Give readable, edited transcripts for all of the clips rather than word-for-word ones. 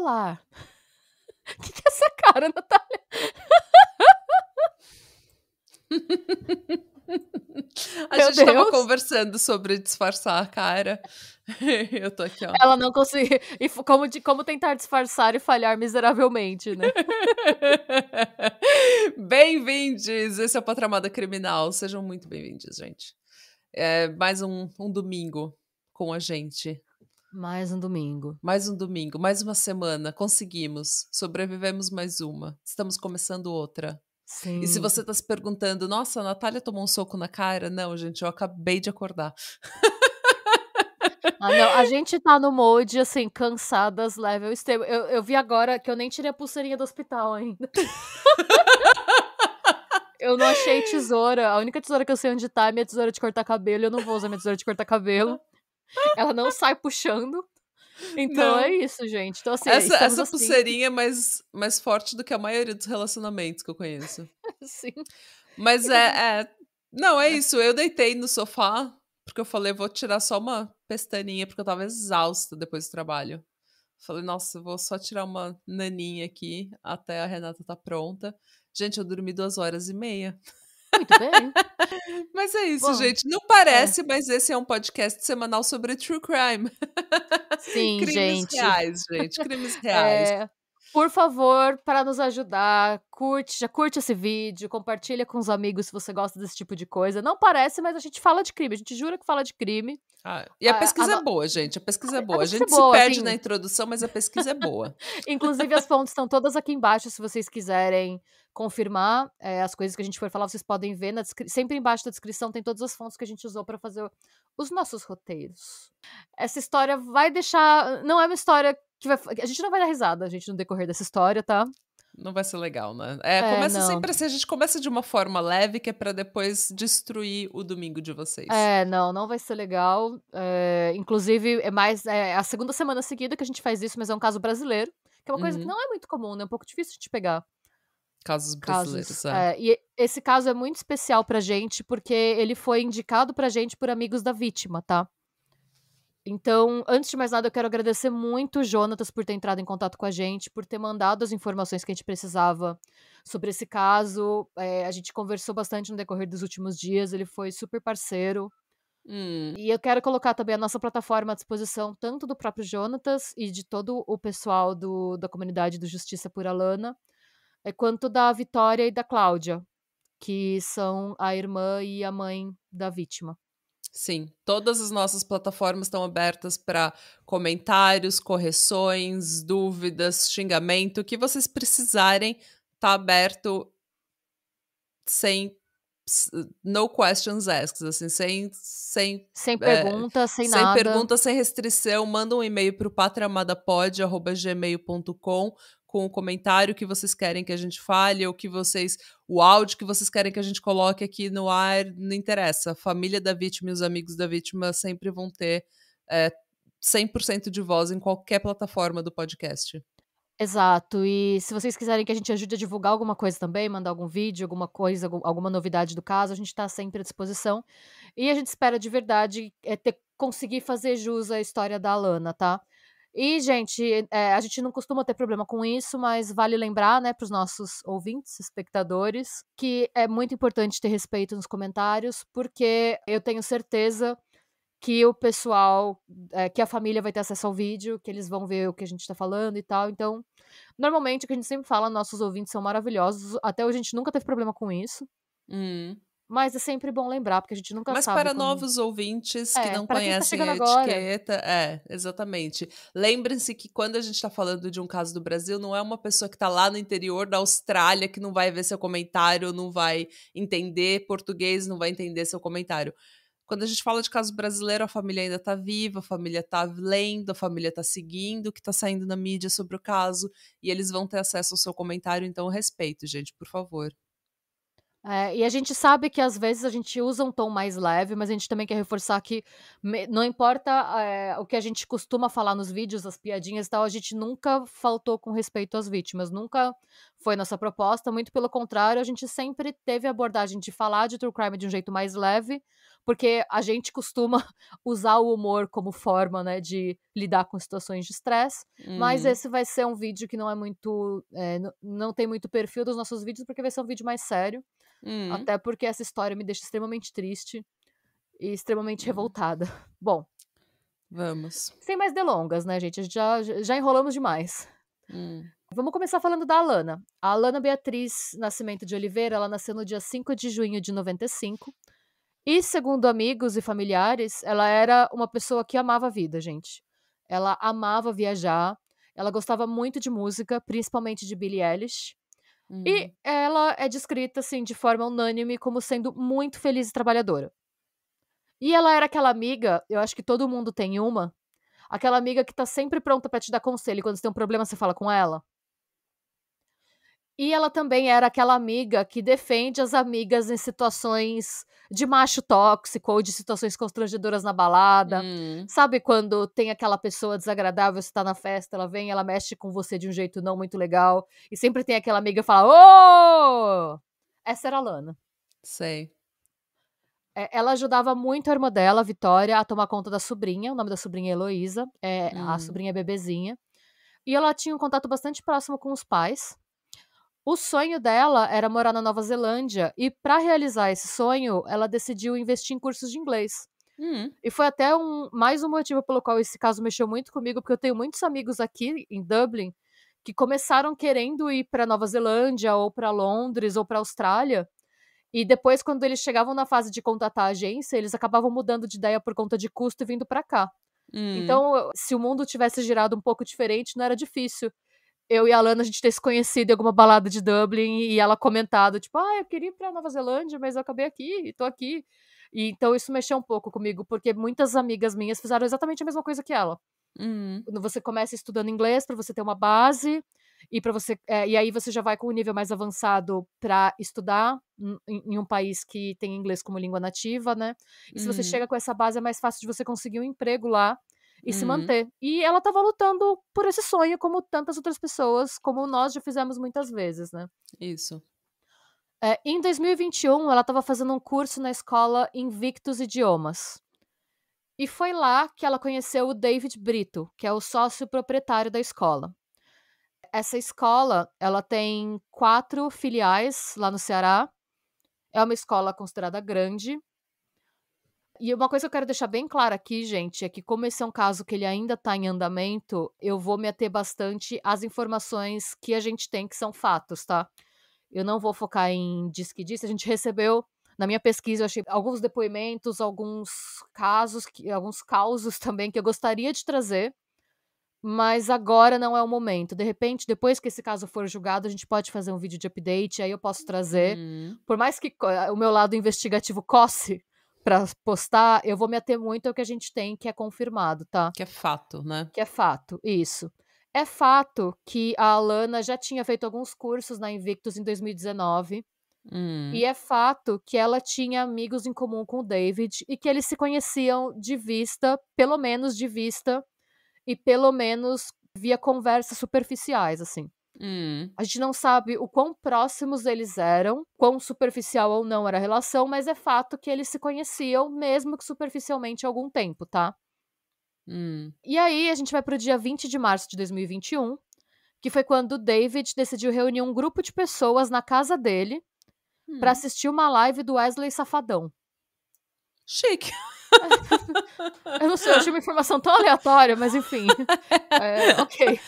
falar. O que é essa cara, Natália? A Meu gente tava Deus. conversando sobre disfarçar a cara. Eu tô aqui, ó. Ela não conseguiu. E como tentar disfarçar e falhar miseravelmente, né? Bem-vindos! Esse é o Patramada Criminal. Sejam muito bem-vindos, gente. É mais um domingo com a gente. Mais um domingo. Mais um domingo, mais uma semana. Conseguimos. Sobrevivemos mais uma. Estamos começando outra. Sim. E se você tá se perguntando, nossa, a Natália tomou um soco na cara? Não, gente, eu acabei de acordar. Ah, não, a gente tá no mode, assim, cansadas, level extremo. Eu vi agora que eu nem tirei a pulseirinha do hospital ainda. Eu não achei tesoura. A única tesoura que eu sei onde tá é minha tesoura de cortar cabelo. Eu não vou usar minha tesoura de cortar cabelo. Ela não sai puxando. Então Não. é isso, gente. Então, assim, Essa assim. pulseirinha é mais forte do que a maioria dos relacionamentos que eu conheço. Sim. Mas Não, é isso. Eu deitei no sofá, porque eu falei, vou tirar só uma pestaninha, porque eu tava exausta depois do trabalho. Falei, nossa, vou só tirar uma naninha aqui até a Renata tá pronta. Gente, eu dormi 2h30. Muito bem. Mas é isso, Bom, gente. Não parece, mas esse é um podcast semanal sobre true crime. sim, Crimes gente. reais, gente. Crimes reais. Por favor, para nos ajudar, já curte esse vídeo, compartilha com os amigos se você gosta desse tipo de coisa. Não parece, mas a gente fala de crime, a gente jura que fala de crime. E a pesquisa é boa, gente. A pesquisa é boa. A pesquisa gente é boa, se perde assim. na introdução, mas a pesquisa é boa. Inclusive, as fontes estão todas aqui embaixo, se vocês quiserem confirmar as coisas que a gente for falar, vocês podem ver. Sempre embaixo da descrição tem todas as fontes que a gente usou para fazer os nossos roteiros. Essa história vai deixar... Não é uma história que vai... A gente não vai dar risada, gente, no decorrer dessa história, tá? Não vai ser legal, né? Começa não. sempre assim, a gente começa de uma forma leve, que é pra depois destruir o domingo de vocês. Não vai ser legal. Inclusive, é a segunda semana seguida que a gente faz isso, mas é um caso brasileiro, que é uma coisa que não é muito comum, né? É um pouco difícil de pegar. Casos brasileiros, E esse caso é muito especial pra gente, porque ele foi indicado pra gente por amigos da vítima, tá? Então, antes de mais nada, eu quero agradecer muito o Jonatas por ter entrado em contato com a gente, por ter mandado as informações que a gente precisava sobre esse caso. A gente conversou bastante no decorrer dos últimos dias, ele foi super parceiro. E eu quero colocar também a nossa plataforma à disposição, tanto do próprio Jonatas e de todo o pessoal da comunidade do Justiça por Alana, quanto da Vitória e da Cláudia, que são a irmã e a mãe da vítima. Sim, todas as nossas plataformas estão abertas para comentários, correções, dúvidas, xingamento, o que vocês precisarem, tá aberto sem no questions asked, assim, sem pergunta, sem sem nada. pergunta, sem restrição. Manda um e-mail para o patramadapod@gmail.com com o comentário que vocês querem que a gente fale, ou o áudio que vocês querem que a gente coloque aqui no ar, não interessa. A família da vítima e os amigos da vítima sempre vão ter 100% de voz em qualquer plataforma do podcast. Exato, e se vocês quiserem que a gente ajude a divulgar alguma coisa também, mandar algum vídeo, alguma coisa, alguma novidade do caso, a gente tá sempre à disposição. E a gente espera de verdade conseguir fazer jus à história da Alana, tá? E, gente, a gente não costuma ter problema com isso, mas vale lembrar, né, pros nossos ouvintes, espectadores, que é muito importante ter respeito nos comentários, porque eu tenho certeza que o pessoal, que a família vai ter acesso ao vídeo, que eles vão ver o que a gente tá falando e tal. Então, normalmente, o que a gente sempre fala, nossos ouvintes são maravilhosos. Até hoje a gente nunca teve problema com isso. Mas é sempre bom lembrar, porque a gente nunca Mas sabe para quando... novos ouvintes que não para quem tá conhecem chegando a agora. etiqueta, exatamente. Lembrem-se que quando a gente tá falando de um caso do Brasil, não é uma pessoa que tá lá no interior da Austrália que não vai ver seu comentário, não vai entender português, não vai entender seu comentário. Quando a gente fala de caso brasileiro, a família ainda tá viva, a família tá lendo, a família tá seguindo o que tá saindo na mídia sobre o caso, e eles vão ter acesso ao seu comentário, então respeito, gente, por favor. E a gente sabe que às vezes a gente usa um tom mais leve, mas a gente também quer reforçar que não importa o que a gente costuma falar nos vídeos, as piadinhas e tal, a gente nunca faltou com respeito às vítimas, nunca foi nossa proposta, muito pelo contrário, a gente sempre teve a abordagem de falar de true crime de um jeito mais leve, porque a gente costuma usar o humor como forma, né, de lidar com situações de estresse, mas esse vai ser um vídeo que não é muito, não tem muito perfil dos nossos vídeos, porque vai ser um vídeo mais sério, até porque essa história me deixa extremamente triste e extremamente revoltada. Bom, Vamos. sem mais delongas, né, gente, a gente já enrolamos demais. Vamos começar falando da Alana. A Alana Beatriz Nascimento de Oliveira, ela nasceu no dia 5 de junho de 95. E segundo amigos e familiares, ela era uma pessoa que amava a vida, gente. Ela amava viajar, ela gostava muito de música, principalmente de Billie Eilish. E ela é descrita, assim, de forma unânime como sendo muito feliz e trabalhadora. E ela era aquela amiga, eu acho que todo mundo tem uma, aquela amiga que tá sempre pronta pra te dar conselho, e quando você tem um problema você fala com ela. E ela também era aquela amiga que defende as amigas em situações de macho tóxico ou de situações constrangedoras na balada. Sabe quando tem aquela pessoa desagradável, você tá na festa, ela vem, ela mexe com você de um jeito não muito legal, e sempre tem aquela amiga que fala: "Ô!" Essa era a Lana. Sei. Ela ajudava muito a irmã dela, a Vitória, a tomar conta da sobrinha, o nome da sobrinha é Heloísa, a sobrinha é bebezinha. E ela tinha um contato bastante próximo com os pais. O sonho dela era morar na Nova Zelândia e, para realizar esse sonho, ela decidiu investir em cursos de inglês. E foi até mais um motivo pelo qual esse caso mexeu muito comigo, porque eu tenho muitos amigos aqui em Dublin que começaram querendo ir para Nova Zelândia ou para Londres ou para Austrália, e depois, quando eles chegavam na fase de contatar a agência, eles acabavam mudando de ideia por conta de custo e vindo para cá. Então, se o mundo tivesse girado um pouco diferente, não era difícil eu e a Lana, a gente ter se conhecido em alguma balada de Dublin e ela comentado, tipo, eu queria ir pra Nova Zelândia, mas eu acabei aqui e tô aqui. E então isso mexeu um pouco comigo, porque muitas amigas minhas fizeram exatamente a mesma coisa que ela. Quando você começa estudando inglês pra você ter uma base e para você, e aí você já vai com um nível mais avançado pra estudar em um país que tem inglês como língua nativa, né? E se você chega com essa base, é mais fácil de você conseguir um emprego lá e se manter. E ela estava lutando por esse sonho, como tantas outras pessoas, como nós já fizemos muitas vezes, né? Isso. Em 2021, ela estava fazendo um curso na escola Invictus Idiomas. E foi lá que ela conheceu o David Brito, que é o sócio proprietário da escola. Essa escola, ela tem 4 filiais lá no Ceará. É uma escola considerada grande. E uma coisa que eu quero deixar bem clara aqui, gente, é que como esse é um caso que ele ainda tá em andamento, eu vou me ater bastante às informações que a gente tem que são fatos, tá? Eu não vou focar em diz que disse, a gente recebeu, na minha pesquisa eu achei alguns depoimentos, alguns casos, alguns causos também que eu gostaria de trazer, mas agora não é o momento. De repente, depois que esse caso for julgado, a gente pode fazer um vídeo de update, aí eu posso trazer. Por mais que o meu lado investigativo coce pra postar, eu vou me ater muito ao que a gente tem, que é confirmado, tá? Que é fato, né? Que é fato, isso. É fato que a Alana já tinha feito alguns cursos na Invictus em 2019. E é fato que ela tinha amigos em comum com o David e que eles se conheciam de vista, pelo menos de vista, e pelo menos via conversas superficiais, assim. A gente não sabe o quão próximos eles eram, quão superficial ou não era a relação, mas é fato que eles se conheciam, mesmo que superficialmente, há algum tempo, tá? E aí a gente vai pro dia 20 de março de 2021, que foi quando o David decidiu reunir um grupo de pessoas na casa dele pra assistir uma live do Wesley Safadão. Chique. Eu não sei, eu achei uma informação tão aleatória, mas enfim. Ok.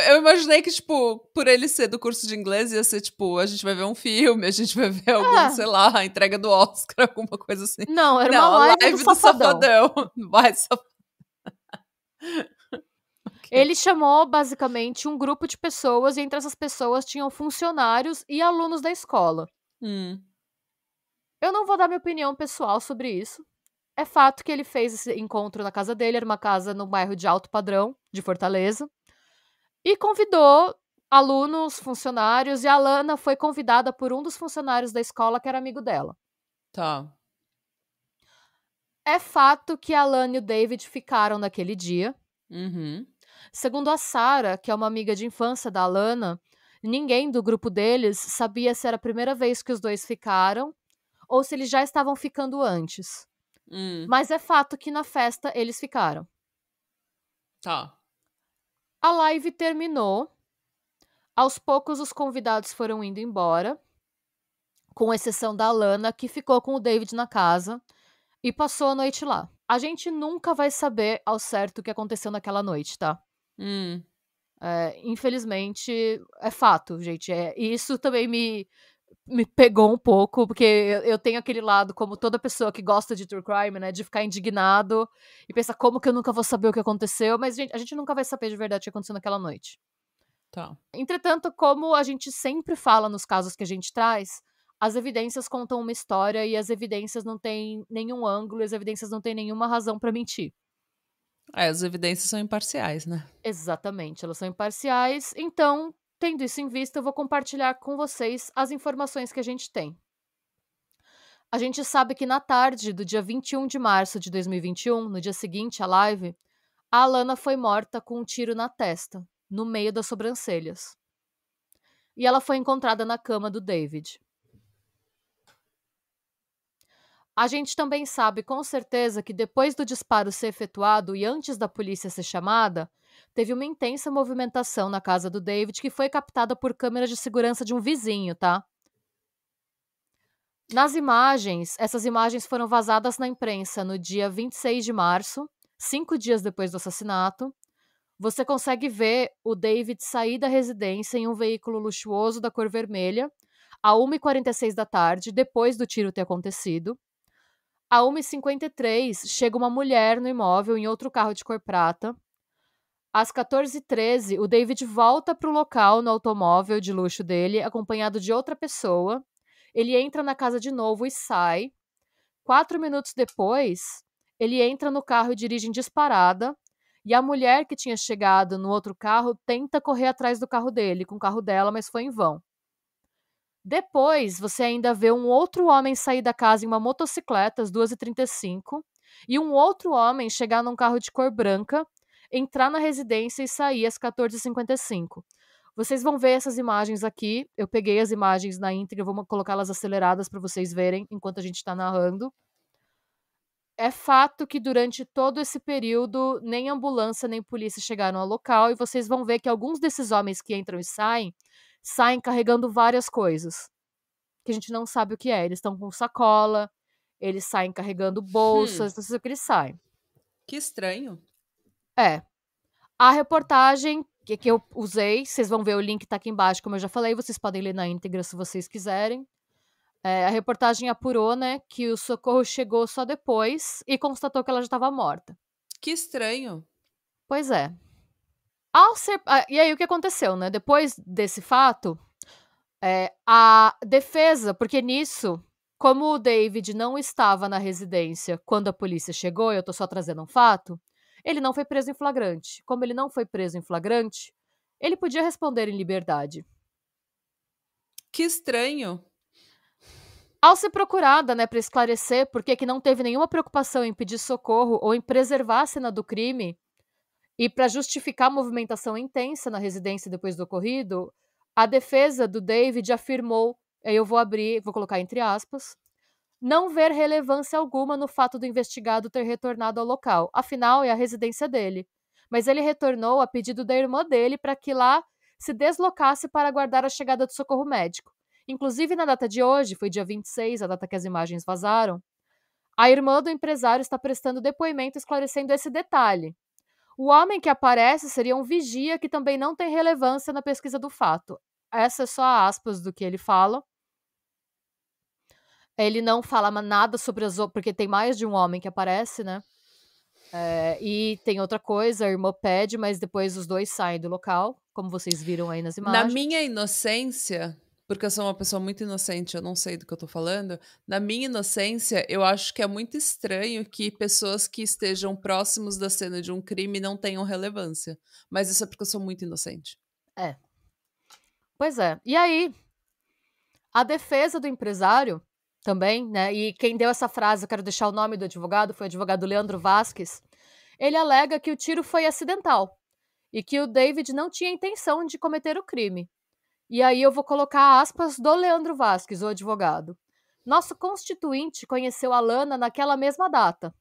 Eu imaginei que, tipo, por ele ser do curso de inglês, ia ser, tipo, a gente vai ver um filme, a gente vai ver algum, sei lá, a entrega do Oscar, alguma coisa assim. Não, era uma live do Safadão. Vai, Safadão. Okay. Ele chamou, basicamente, um grupo de pessoas, e entre essas pessoas tinham funcionários e alunos da escola. Eu não vou dar minha opinião pessoal sobre isso. É fato que ele fez esse encontro na casa dele, era uma casa no bairro de alto padrão, de Fortaleza, e convidou alunos, funcionários, e a Alana foi convidada por um dos funcionários da escola que era amigo dela. Tá. É fato que a Alana e o David ficaram naquele dia. Segundo a Sarah, que é uma amiga de infância da Alana, ninguém do grupo deles sabia se era a primeira vez que os dois ficaram ou se eles já estavam ficando antes. Mas é fato que na festa eles ficaram. Tá. A live terminou. Aos poucos os convidados foram indo embora, com exceção da Lana, que ficou com o David na casa e passou a noite lá. A gente nunca vai saber ao certo o que aconteceu naquela noite, tá? Infelizmente, é fato, gente. E isso também me pegou um pouco, porque eu tenho aquele lado, como toda pessoa que gosta de true crime, né, de ficar indignado e pensar como que eu nunca vou saber o que aconteceu, mas a gente nunca vai saber de verdade o que aconteceu naquela noite. Tá. Entretanto, como a gente sempre fala nos casos que a gente traz, as evidências contam uma história e as evidências não têm nenhum ângulo, as evidências não têm nenhuma razão pra mentir. As evidências são imparciais, né? Exatamente, elas são imparciais. Então, tendo isso em vista, eu vou compartilhar com vocês as informações que a gente tem. A gente sabe que na tarde do dia 21 de março de 2021, no dia seguinte à live, a Alana foi morta com um tiro na testa, no meio das sobrancelhas. E ela foi encontrada na cama do David. A gente também sabe com certeza que depois do disparo ser efetuado e antes da polícia ser chamada, teve uma intensa movimentação na casa do David que foi captada por câmeras de segurança de um vizinho, tá? Nas imagens, essas imagens foram vazadas na imprensa no dia 26 de março, 5 dias depois do assassinato. Você consegue ver o David sair da residência em um veículo luxuoso da cor vermelha, a 1h46 da tarde, depois do tiro ter acontecido. A 1h53, chega uma mulher no imóvel em outro carro de cor prata. Às 14h13, o David volta para o local no automóvel de luxo dele, acompanhado de outra pessoa. Ele entra na casa de novo e sai. 4 minutos depois, ele entra no carro e dirige em disparada. E a mulher que tinha chegado no outro carro tenta correr atrás do carro dele, com o carro dela, mas foi em vão. Depois, você ainda vê um outro homem sair da casa em uma motocicleta às 2h35 e um outro homem chegar num carro de cor branca, entrar na residência e sair às 14h55. Vocês vão ver essas imagens aqui. Eu peguei as imagens na íntegra, vou colocá-las aceleradas para vocês verem enquanto a gente está narrando. É fato que durante todo esse período, nem ambulância nem polícia chegaram ao local e vocês vão ver que alguns desses homens que entram e saem carregando várias coisas, que a gente não sabe o que é. Eles estão com sacola, eles saem carregando bolsas, não sei o que eles saem. Que estranho. A reportagem que eu usei, vocês vão ver, o link tá aqui embaixo, como eu já falei, vocês podem ler na íntegra se vocês quiserem. A reportagem apurou, né, que o socorro chegou só depois e constatou que ela já estava morta. Que estranho. Pois é. E aí o que aconteceu, né? Depois desse fato, a defesa, porque nisso, como o David não estava na residência quando a polícia chegou, eu tô só trazendo um fato, ele não foi preso em flagrante. Como ele não foi preso em flagrante, ele podia responder em liberdade. Que estranho. Ao ser procurada, né, para esclarecer por que não teve nenhuma preocupação em pedir socorro ou em preservar a cena do crime e para justificar a movimentação intensa na residência depois do ocorrido, a defesa do David afirmou, eu vou colocar entre aspas, não ver relevância alguma no fato do investigado ter retornado ao local. Afinal, é a residência dele. Mas ele retornou a pedido da irmã dele para que lá se deslocasse para aguardar a chegada do socorro médico. Inclusive, na data de hoje, foi dia 26, a data que as imagens vazaram, a irmã do empresário está prestando depoimento esclarecendo esse detalhe. O homem que aparece seria um vigia que também não tem relevância na pesquisa do fato. Essa é só aspas do que ele fala. Ele não fala nada sobre porque tem mais de um homem que aparece, né? E tem outra coisa, a irmã pede, mas depois os dois saem do local, como vocês viram aí nas imagens. Na minha inocência, porque eu sou uma pessoa muito inocente, eu não sei do que eu tô falando, na minha inocência, eu acho que é muito estranho que pessoas que estejam próximos da cena de um crime não tenham relevância. Mas isso é porque eu sou muito inocente. Pois é. E aí, a defesa do empresário também, né? E quem deu essa frase, eu quero deixar o nome do advogado, foi o advogado Leandro Vasques. Ele alega que o tiro foi acidental e que o David não tinha intenção de cometer o crime. E aí eu vou colocar aspas do Leandro Vasques, o advogado. Nosso constituinte conheceu Alana naquela mesma data.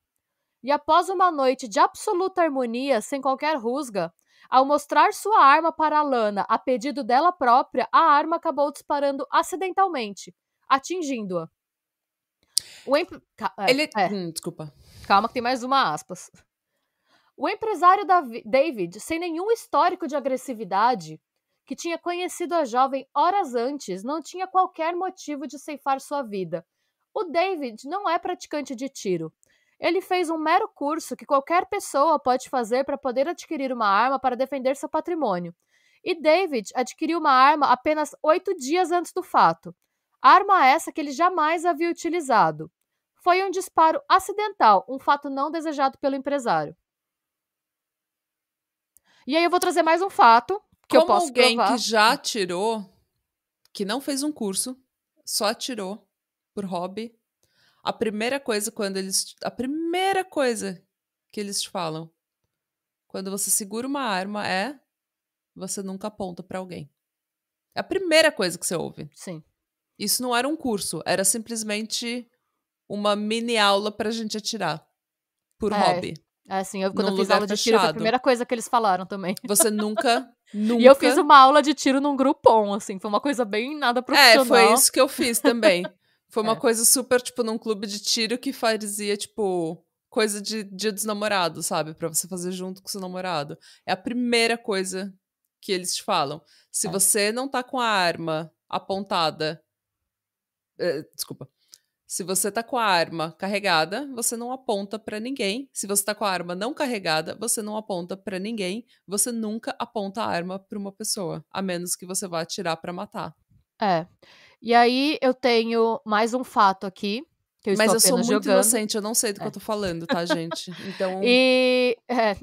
E após uma noite de absoluta harmonia, sem qualquer rusga, ao mostrar sua arma para Alana a pedido dela própria, a arma acabou disparando acidentalmente, atingindo-a. Desculpa. Calma que tem mais uma aspas. O empresário David, sem nenhum histórico de agressividade, que tinha conhecido a jovem horas antes, não tinha qualquer motivo de ceifar sua vida. O David não é praticante de tiro. Ele fez um mero curso que qualquer pessoa pode fazer para poder adquirir uma arma para defender seu patrimônio. E David adquiriu uma arma apenas 8 dias antes do fato. Arma essa que ele jamais havia utilizado. Foi um disparo acidental, um fato não desejado pelo empresário. E aí eu vou trazer mais um fato que eu posso alguém provar. Que já atirou, que não fez um curso, só atirou por hobby, a primeira coisa que eles te falam quando você segura uma arma é você nunca aponta pra alguém. É a primeira coisa que você ouve. Sim. Isso não era um curso, era simplesmente uma mini aula pra gente atirar por hobby. Assim, quando eu fiz aula de tiro, foi a primeira coisa que eles falaram também. Você nunca. E eu fiz uma aula de tiro num Groupon, assim, foi uma coisa bem nada profissional. Foi isso que eu fiz também. Foi uma coisa super, tipo, num clube de tiro que fazia, tipo, coisa de dia dos namorados, sabe? Pra você fazer junto com seu namorado. É a primeira coisa que eles te falam. Se você não tá com a arma apontada. Desculpa. Se você tá com a arma carregada, você não aponta pra ninguém. Se você tá com a arma não carregada, você não aponta pra ninguém. Você nunca aponta a arma pra uma pessoa, a menos que você vá atirar pra matar. E aí eu tenho mais um fato aqui, que eu estou apenas jogando. Mas eu sou muito inocente, eu não sei do que eu tô falando, tá, gente? Então... E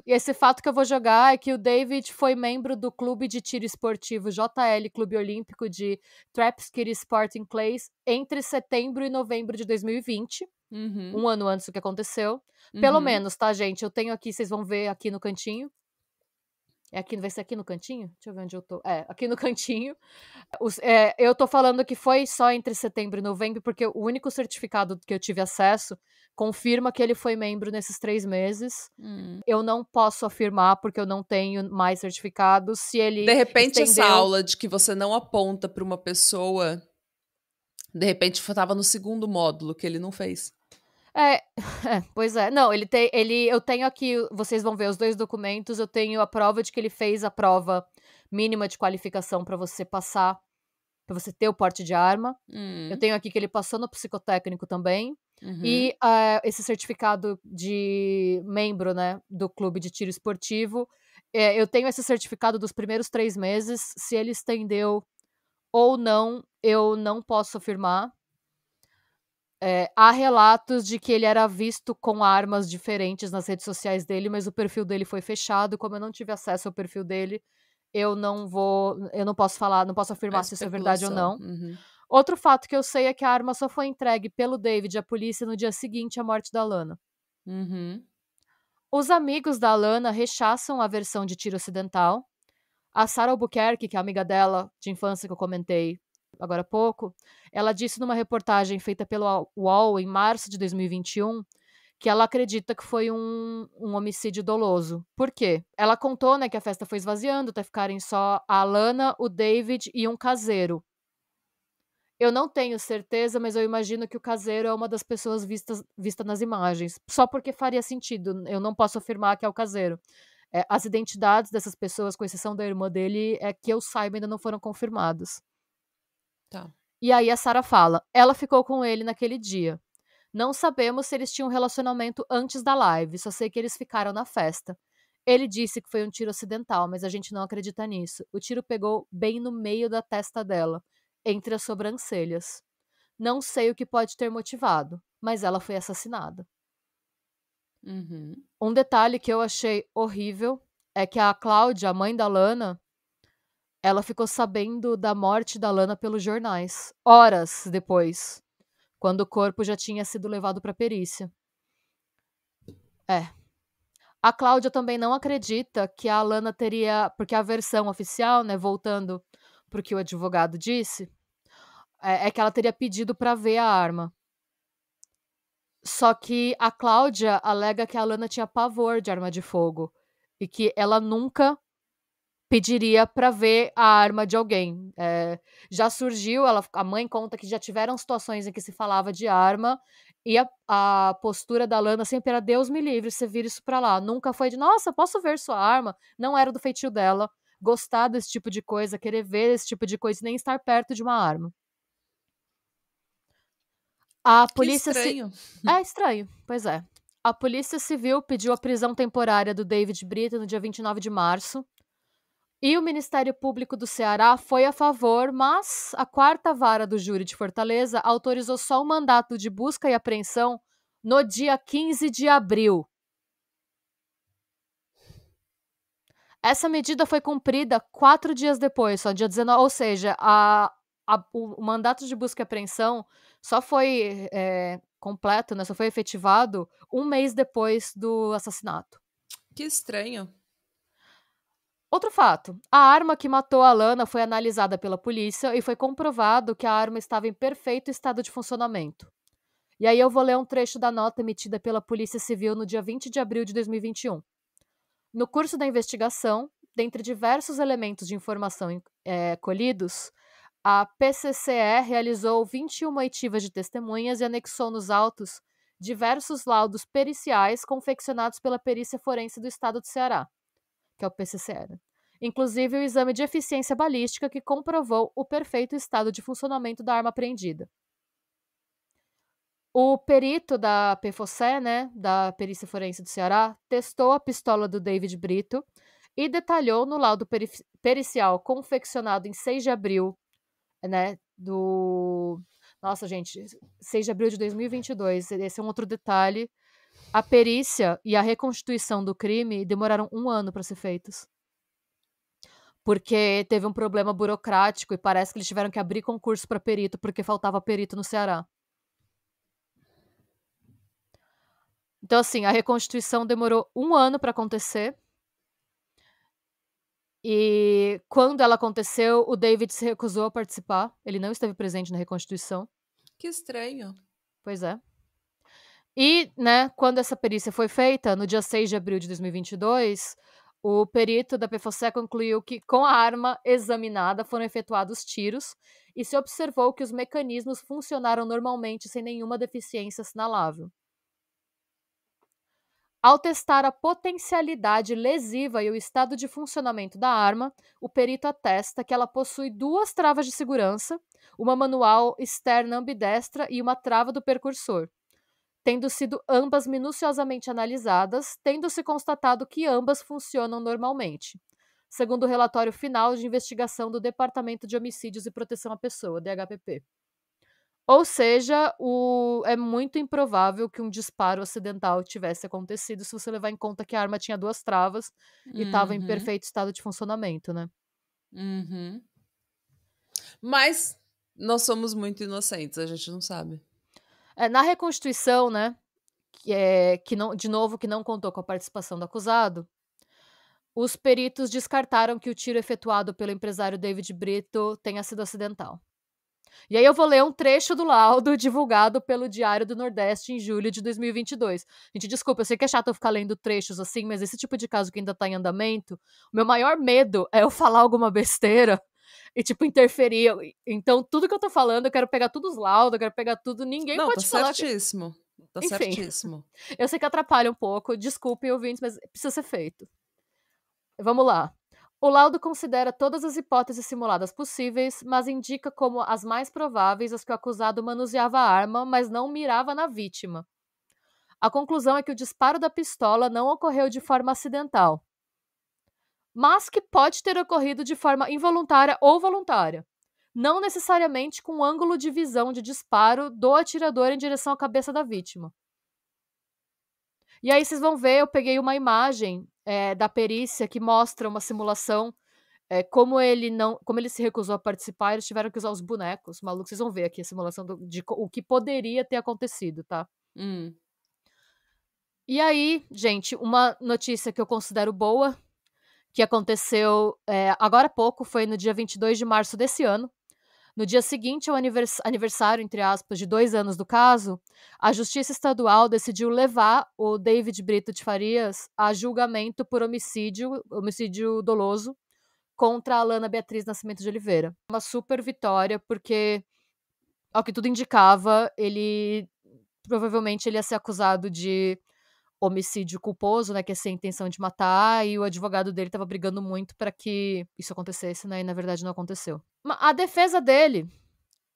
esse fato que eu vou jogar é que o David foi membro do clube de tiro esportivo JL, Clube Olímpico de Trapskid Sporting Clays, entre setembro e novembro de 2020. Um ano antes do que aconteceu. Pelo menos, tá, gente? Eu tenho aqui, vocês vão ver aqui no cantinho. Vai ser aqui no cantinho? Deixa eu ver onde eu tô. Aqui no cantinho. Eu tô falando que foi só entre setembro e novembro, porque o único certificado que eu tive acesso confirma que ele foi membro nesses 3 meses. Eu não posso afirmar, porque eu não tenho mais certificados. Se ele de repente, estendeu... essa aula de que você não aponta pra uma pessoa, de repente, tava no segundo módulo que ele não fez. Pois é. Não, eu tenho aqui, vocês vão ver os 2 documentos, eu tenho a prova de que ele fez a prova mínima de qualificação pra você passar, pra você ter o porte de arma. Eu tenho aqui que ele passou no psicotécnico também. E esse certificado de membro, né, do clube de tiro esportivo, eu tenho esse certificado dos primeiros 3 meses. Se ele estendeu ou não, eu não posso afirmar. Há relatos de que ele era visto com armas diferentes nas redes sociais dele, mas o perfil dele foi fechado. Como eu não tive acesso ao perfil dele, eu não posso falar, não posso afirmar se isso é verdade ou não. Outro fato que eu sei é que a arma só foi entregue pelo David à polícia no dia seguinte à morte da Alana. Os amigos da Alana rechaçam a versão de tiro acidental. A Sarah Albuquerque, que é a amiga dela de infância que eu comentei agora há pouco, ela disse numa reportagem feita pelo UOL em março de 2021 que ela acredita que foi um homicídio doloso. Por quê? Ela contou, né, que a festa foi esvaziando até ficarem só a Alana, o David e um caseiro. Eu não tenho certeza, mas eu imagino que o caseiro é uma das pessoas vista nas imagens. Só porque faria sentido. Eu não posso afirmar que é o caseiro. As identidades dessas pessoas, com exceção da irmã dele, que eu saiba, ainda não foram confirmadas. Tá. E aí a Sarah fala, ela ficou com ele naquele dia. Não sabemos se eles tinham um relacionamento antes da live, só sei que eles ficaram na festa. Ele disse que foi um tiro acidental, mas a gente não acredita nisso. O tiro pegou bem no meio da testa dela, entre as sobrancelhas. Não sei o que pode ter motivado, mas ela foi assassinada. Um detalhe que eu achei horrível é que a Cláudia, a mãe da Lana, ela ficou sabendo da morte da Lana pelos jornais, horas depois, quando o corpo já tinha sido levado para perícia. A Cláudia também não acredita que a Lana teria, porque a versão oficial, né, voltando pro que o advogado disse, é que ela teria pedido pra ver a arma. Só que a Cláudia alega que a Lana tinha pavor de arma de fogo e que ela nunca pediria pra ver a arma de alguém. Já surgiu, a mãe conta que já tiveram situações em que se falava de arma e a postura da Lana sempre era: "Deus me livre, você vira isso pra lá". Nunca foi de: "Nossa, posso ver sua arma?". Não era do feitio dela gostar desse tipo de coisa, querer ver esse tipo de coisa e nem estar perto de uma arma. A Que polícia ci estranho. É estranho, pois é. A Polícia Civil pediu a prisão temporária do David Brito no dia 29 de março, e o Ministério Público do Ceará foi a favor, mas a 4ª Vara do Júri de Fortaleza autorizou só o mandato de busca e apreensão no dia 15 de abril. Essa medida foi cumprida 4 dias depois, só dia 19, ou seja, o mandato de busca e apreensão só foi, completo, né, só foi efetivado 1 mês depois do assassinato. Que estranho. Outro fato, a arma que matou a Lana foi analisada pela polícia e foi comprovado que a arma estava em perfeito estado de funcionamento. E aí eu vou ler um trecho da nota emitida pela Polícia Civil no dia 20 de abril de 2021. No curso da investigação, dentre diversos elementos de informação colhidos, a PCCE realizou 21 oitivas de testemunhas e anexou nos autos diversos laudos periciais confeccionados pela Perícia Forense do Estado do Ceará, que é o PCCE, né? Inclusive o exame de eficiência balística que comprovou o perfeito estado de funcionamento da arma apreendida. O perito da PFOCE, né, da Perícia Forense do Ceará, testou a pistola do David Brito e detalhou no laudo pericial confeccionado em 6 de abril, né, Nossa, gente, 6 de abril de 2022, esse é um outro detalhe. A perícia e a reconstituição do crime demoraram 1 ano para ser feitos. Porque teve um problema burocrático e parece que eles tiveram que abrir concurso para perito, porque faltava perito no Ceará. Então, assim, a reconstituição demorou 1 ano para acontecer. E quando ela aconteceu, o David se recusou a participar. Ele não esteve presente na reconstituição. Que estranho. Pois é. E, né, quando essa perícia foi feita, no dia 6 de abril de 2022, o perito da PFOCE concluiu que, com a arma examinada, foram efetuados tiros e se observou que os mecanismos funcionaram normalmente sem nenhuma deficiência assinalável. Ao testar a potencialidade lesiva e o estado de funcionamento da arma, o perito atesta que ela possui 2 travas de segurança, uma manual externa ambidestra e uma trava do percursor, tendo sido ambas minuciosamente analisadas, tendo-se constatado que ambas funcionam normalmente, segundo o relatório final de investigação do Departamento de Homicídios e Proteção à Pessoa, DHPP. Ou seja, é muito improvável que um disparo acidental tivesse acontecido, se você levar em conta que a arma tinha 2 travas e estava em perfeito estado de funcionamento, né. Uhum. Mas nós somos muito inocentes, a gente não sabe. Na reconstituição, né, que não, de novo, que não contou com a participação do acusado, os peritos descartaram que o tiro efetuado pelo empresário David Brito tenha sido acidental. E aí eu vou ler um trecho do laudo divulgado pelo Diário do Nordeste em julho de 2022. Gente, desculpa, eu sei que é chato eu ficar lendo trechos assim, mas esse tipo de caso que ainda tá em andamento, o meu maior medo é eu falar alguma besteira e, tipo, interferir. Então, tudo que eu tô falando, eu quero pegar tudo os laudos, eu quero pegar tudo, ninguém Não, tá pode falar certíssimo. Tá Enfim, certíssimo. eu sei que atrapalha um pouco, desculpem, ouvintes, mas precisa ser feito. Vamos lá. O laudo considera todas as hipóteses simuladas possíveis, mas indica como as mais prováveis as que o acusado manuseava a arma, mas não mirava na vítima. A conclusão é que o disparo da pistola não ocorreu de forma acidental, mas que pode ter ocorrido de forma involuntária ou voluntária, não necessariamente com ângulo de visão de disparo do atirador em direção à cabeça da vítima. E aí vocês vão ver, eu peguei uma imagem da perícia que mostra uma simulação, como ele se recusou a participar, eles tiveram que usar os bonecos malucos. Vocês vão ver aqui a simulação de o que poderia ter acontecido, tá? E aí, gente, uma notícia que eu considero boa, que aconteceu agora há pouco, foi no dia 22 de março desse ano. No dia seguinte ao aniversário, entre aspas, de 2 anos do caso, a Justiça Estadual decidiu levar o David Brito de Farias a julgamento por homicídio doloso, contra a Alana Beatriz Nascimento de Oliveira. Uma super vitória, porque, ao que tudo indicava, provavelmente ele ia ser acusado de homicídio culposo, né, que é sem intenção de matar, e o advogado dele estava brigando muito para que isso acontecesse, né, e na verdade não aconteceu. A defesa dele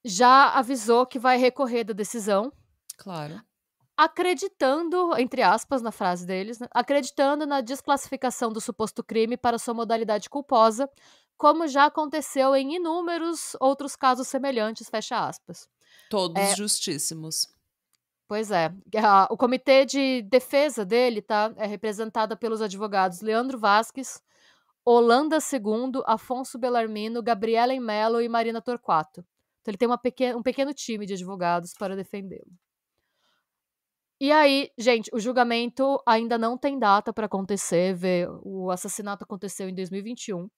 já avisou que vai recorrer da decisão, Claro. acreditando, entre aspas, na frase deles, né, acreditando na desclassificação do suposto crime para sua modalidade culposa, como já aconteceu em inúmeros outros casos semelhantes, fecha aspas. Todos justíssimos. Pois é. O comitê de defesa dele, tá, é representada pelos advogados Leandro Vasques, Holanda II, Afonso Bellarmino, Gabriela Mello e Marina Torquato. Então ele tem um pequeno time de advogados para defendê-lo. E aí, gente, o julgamento ainda não tem data para acontecer. O assassinato aconteceu em 2021.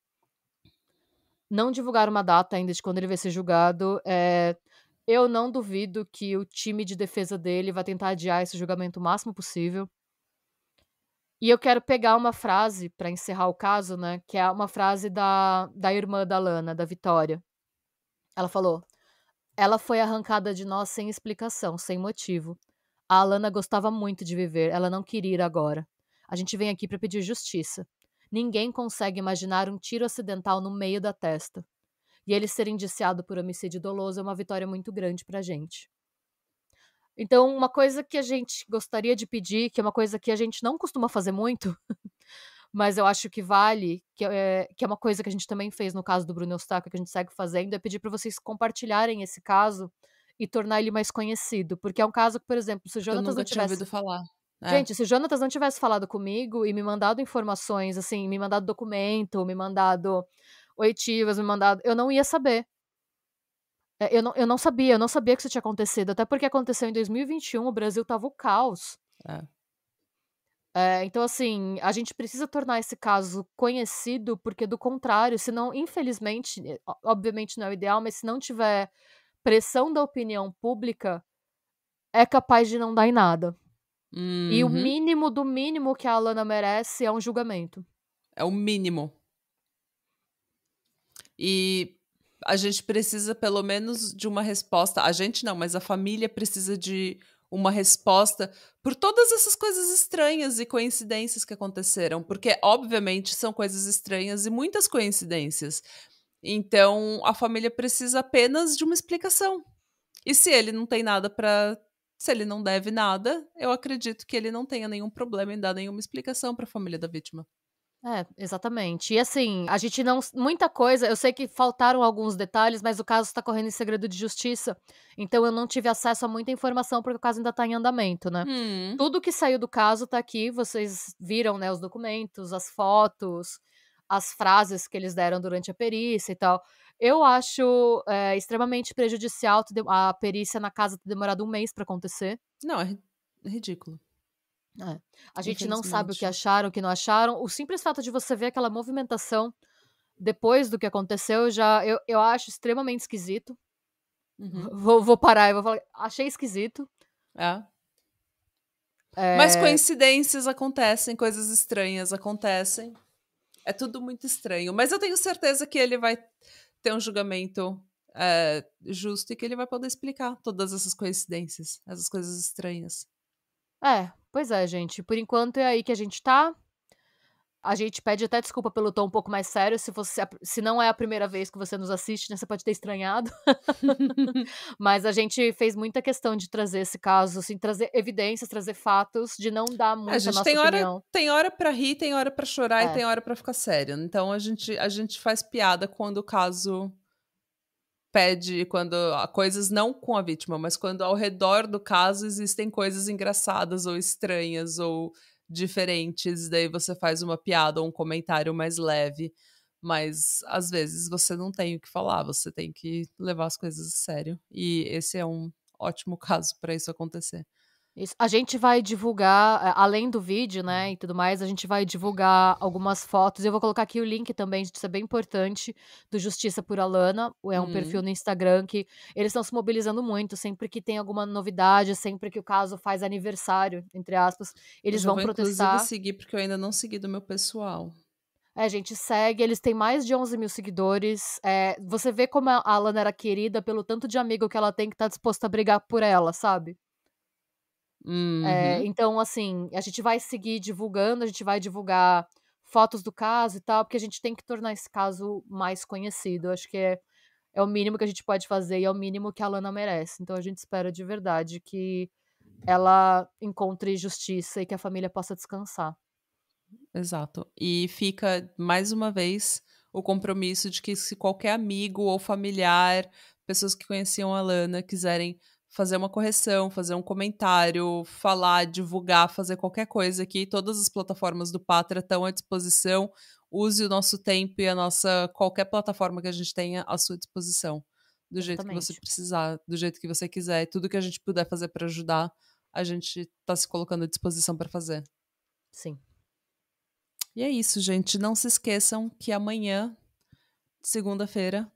Não divulgaram uma data ainda de quando ele vai ser julgado. Eu não duvido que o time de defesa dele vai tentar adiar esse julgamento o máximo possível. E eu quero pegar uma frase para encerrar o caso, né, que é uma frase da irmã da Lana, da Vitória. Ela falou: "Ela foi arrancada de nós sem explicação, sem motivo. A Alana gostava muito de viver, ela não queria ir agora. A gente vem aqui para pedir justiça. Ninguém consegue imaginar um tiro acidental no meio da testa. E ele ser indiciado por homicídio doloso é uma vitória muito grande pra gente." Então, uma coisa que a gente gostaria de pedir, que é uma coisa que a gente não costuma fazer muito, mas eu acho que vale, que é uma coisa que a gente também fez no caso do Bruno Eustáquio, que a gente segue fazendo, é pedir para vocês compartilharem esse caso e tornar ele mais conhecido. Porque é um caso que, por exemplo, se o Eu Jonatas não nunca tinha tivesse. ouvido falar. É. Gente, se o Jonatas não tivesse falado comigo e me mandado informações, assim, me mandado documento, me mandado oitivas, me mandado. Eu não ia saber. Eu não sabia que isso tinha acontecido, até porque aconteceu em 2021, o Brasil tava o caos. É. Então, assim, a gente precisa tornar esse caso conhecido, porque do contrário, senão, infelizmente, obviamente não é o ideal, mas se não tiver pressão da opinião pública, é capaz de não dar em nada. E o Uhum. mínimo do mínimo que a Alana merece é um julgamento. É o mínimo. E a gente precisa pelo menos de uma resposta. A gente não, mas a família precisa de uma resposta por todas essas coisas estranhas e coincidências que aconteceram, porque obviamente são coisas estranhas e muitas coincidências. Então a família precisa apenas de uma explicação. E se ele não tem nada para, se ele não deve nada, eu acredito que ele não tenha nenhum problema em dar nenhuma explicação para a família da vítima. Exatamente. E assim, a gente não muita coisa, eu sei que faltaram alguns detalhes, mas o caso está correndo em segredo de justiça, então eu não tive acesso a muita informação, porque o caso ainda está em andamento, né. Hum. Tudo que saiu do caso tá aqui, vocês viram, né, os documentos, as fotos, as frases que eles deram durante a perícia e tal. Eu acho, extremamente prejudicial a perícia na casa ter demorado 1 mês para acontecer. Não, é ridículo. É. A gente não sabe o que Infelizmente. acharam, o que não acharam. O simples fato de você ver aquela movimentação depois do que aconteceu, eu acho extremamente esquisito. Uhum. Vou parar e vou falar, achei esquisito. É. Mas Eh, coincidências acontecem, coisas estranhas acontecem. É tudo muito estranho. Mas eu tenho certeza que ele vai ter um julgamento justo e que ele vai poder explicar todas essas coincidências, essas coisas estranhas. pois é, gente. Por enquanto é aí que a gente tá. A gente pede até desculpa pelo tom um pouco mais sério, se não é a primeira vez que você nos assiste, né, você pode ter estranhado. Mas a gente fez muita questão de trazer esse caso, assim, trazer evidências, trazer fatos, de não dar A muito a gente nossa opinião. tem hora para rir, tem hora para chorar e É, tem hora para ficar sério. Então a gente faz piada quando o caso pede, quando há coisas não com a vítima, mas quando ao redor do caso existem coisas engraçadas ou estranhas ou diferentes, daí você faz uma piada ou um comentário mais leve, mas às vezes você não tem o que falar, você tem que levar as coisas a sério. E esse é um ótimo caso para isso acontecer. Isso. A gente vai divulgar, além do vídeo, né, e tudo mais, a gente vai divulgar algumas fotos. Eu vou colocar aqui o link também, isso é bem importante, do Justiça por Alana. É um perfil Hum. no Instagram que eles estão se mobilizando muito, sempre que tem alguma novidade, sempre que o caso faz aniversário, entre aspas, Eu eles já vão vou inclusive protestar. seguir, porque eu ainda não segui do meu pessoal. A gente segue, eles têm mais de 11 mil seguidores. Você vê como a Alana era querida pelo tanto de amigo que ela tem que tá disposto a brigar por ela, sabe? Uhum. Então, assim, a gente vai seguir divulgando, a gente vai divulgar fotos do caso e tal, porque a gente tem que tornar esse caso mais conhecido. Acho que é o mínimo que a gente pode fazer e é o mínimo que a Lana merece. Então a gente espera de verdade que ela encontre justiça e que a família possa descansar. Exato. E fica, mais uma vez, o compromisso de que se qualquer amigo ou familiar, pessoas que conheciam a Lana, quiserem fazer uma correção, fazer um comentário, falar, divulgar, fazer qualquer coisa aqui, todas as plataformas do Patra estão à disposição. Use o nosso tempo e a nossa qualquer plataforma que a gente tenha à sua disposição. Do jeito que você Exatamente. precisar, do jeito que você quiser. Tudo que a gente puder fazer para ajudar, a gente está se colocando à disposição para fazer. Sim. E é isso, gente. Não se esqueçam que amanhã, segunda-feira,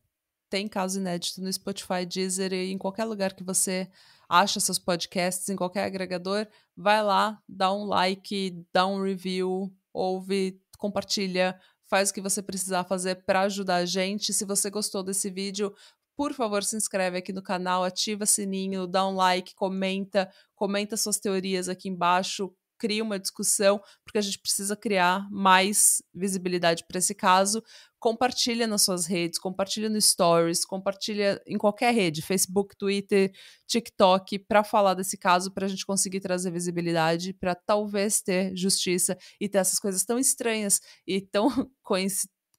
tem caso inédito no Spotify, Deezer e em qualquer lugar que você acha seus podcasts, em qualquer agregador. Vai lá, dá um like, dá um review, ouve, compartilha, faz o que você precisar fazer para ajudar a gente. Se você gostou desse vídeo, por favor, se inscreve aqui no canal, ativa sininho, dá um like, comenta suas teorias aqui embaixo, cria uma discussão, porque a gente precisa criar mais visibilidade para esse caso. Compartilha nas suas redes, compartilha no Stories, compartilha em qualquer rede, Facebook, Twitter, TikTok, para falar desse caso, para a gente conseguir trazer visibilidade, para talvez ter justiça e ter essas coisas tão estranhas e tão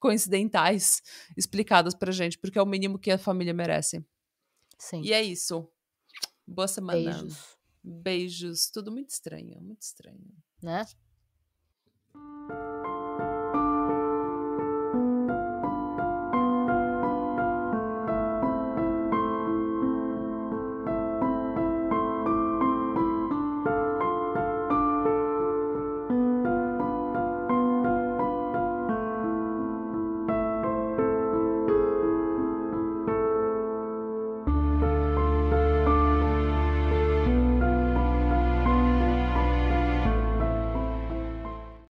coincidentais explicadas pra gente, porque é o mínimo que a família merece. Sim. E é isso. Boa semana. Beijos, Beijos. Tudo muito estranho, muito estranho. né?